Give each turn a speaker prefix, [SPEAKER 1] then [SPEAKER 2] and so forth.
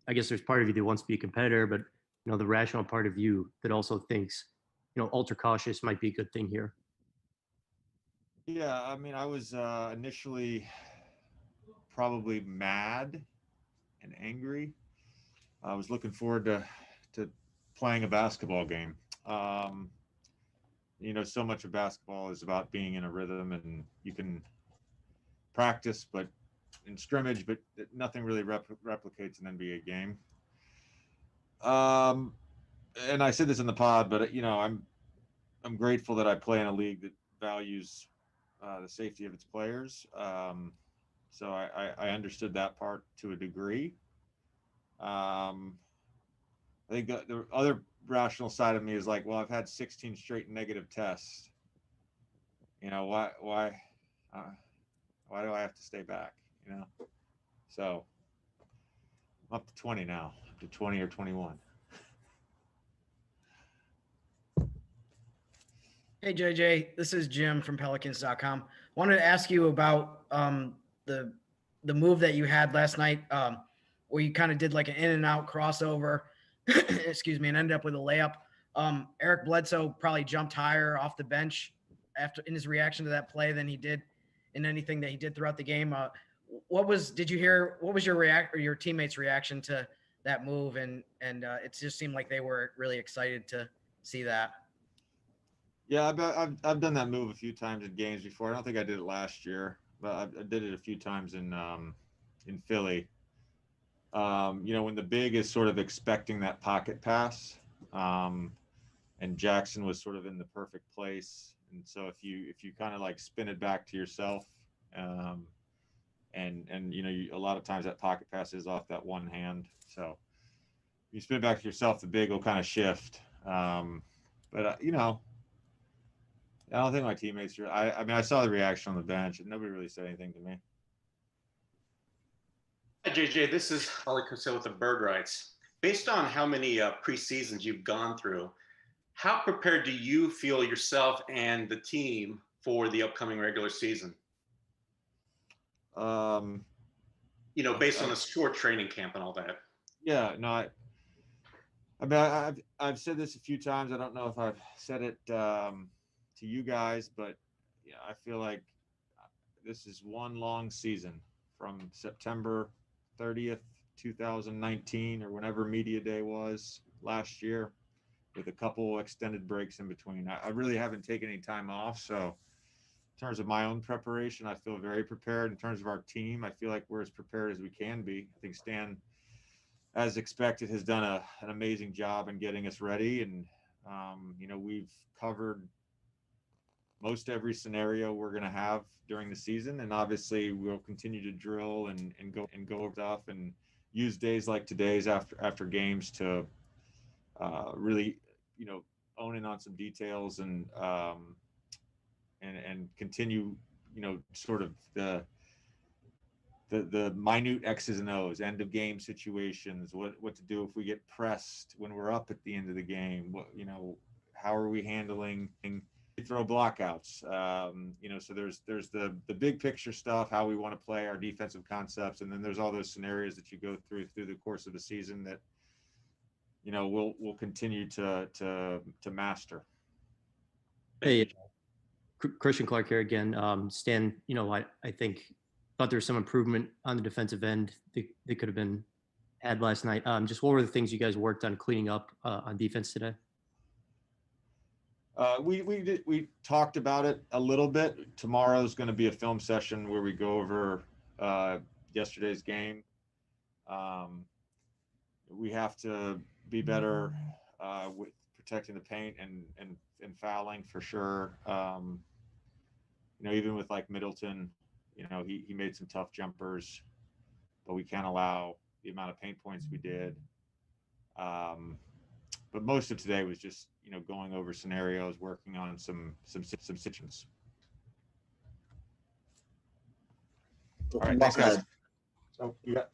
[SPEAKER 1] I guess there's part of you that wants to be a competitor, but the rational part of you that also thinks, ultra cautious might be a good thing here.
[SPEAKER 2] Yeah, I mean, I was initially probably mad and angry. I was looking forward to playing a basketball game. So much of basketball is about being in a rhythm, and you can practice, but in scrimmage, but nothing really replicates an NBA game. And I said this in the pod, but I'm grateful that I play in a league that values the safety of its players. So I understood that part to a degree. I think the other rational side of me is like, well, I've had 16 straight negative tests. Why do I have to stay back? So I'm up to 20 now, up to 20 or 21.
[SPEAKER 3] Hey, JJ, this is Jim from Pelicans.com. Wanted to ask you about the move that you had last night where you kind of did like an in and out crossover, excuse me, and ended up with a layup. Eric Bledsoe probably jumped higher off the bench in his reaction to that play than he did in anything that he did throughout the game. What was your teammates' reaction to that move? And it just seemed like they were really excited to see that.
[SPEAKER 2] Yeah, I've done that move a few times in games before. I don't think I did it last year, but I did it a few times in Philly. When the big is sort of expecting that pocket pass, and Jackson was sort of in the perfect place, and so if you kind of like spin it back to yourself, and a lot of times that pocket pass is off that one hand, so you spin it back to yourself, the big will kind of shift. But I don't think my teammates. I mean, I saw the reaction on the bench, and nobody really said anything to me.
[SPEAKER 4] Hi, JJ. This is Ali Kosel with the Bird Rights. Based on how many preseasons you've gone through, how prepared do you feel yourself and the team for the upcoming regular season? Based on a short training camp and all that.
[SPEAKER 2] Yeah, no, I mean, I've said this a few times. I don't know if I've said it to you guys, but I feel like this is one long season from September 30th, 2019, or whenever media day was last year, with a couple extended breaks in between. I really haven't taken any time off, so in terms of my own preparation, I feel very prepared. In terms of our team, I feel like we're as prepared as we can be. I think Stan, as expected, has done an amazing job in getting us ready, and we've covered most every scenario we're going to have during the season, and obviously we'll continue to drill and go over stuff and use days like today's after games to really own in on some details and continue sort of the minute X's and O's, end of game situations, what to do if we get pressed when we're up at the end of the game, how are we handling throw blockouts, so there's the big picture stuff, how we want to play, our defensive concepts, and then there's all those scenarios that you go through the course of the season that we'll continue to master.
[SPEAKER 1] Hey, Christian Clark here again. Stan, I think thought there was some improvement on the defensive end that could have been had last night. Just what were the things you guys worked on cleaning up on defense today?
[SPEAKER 2] We talked about it a little bit. Tomorrow's going to be a film session where we go over yesterday's game. We have to be better with protecting the paint and fouling for sure. Even with like Middleton, he made some tough jumpers, but we can't allow the amount of paint points we did. But most of today was just going over scenarios, working on some situations. All right, thanks guys. So you got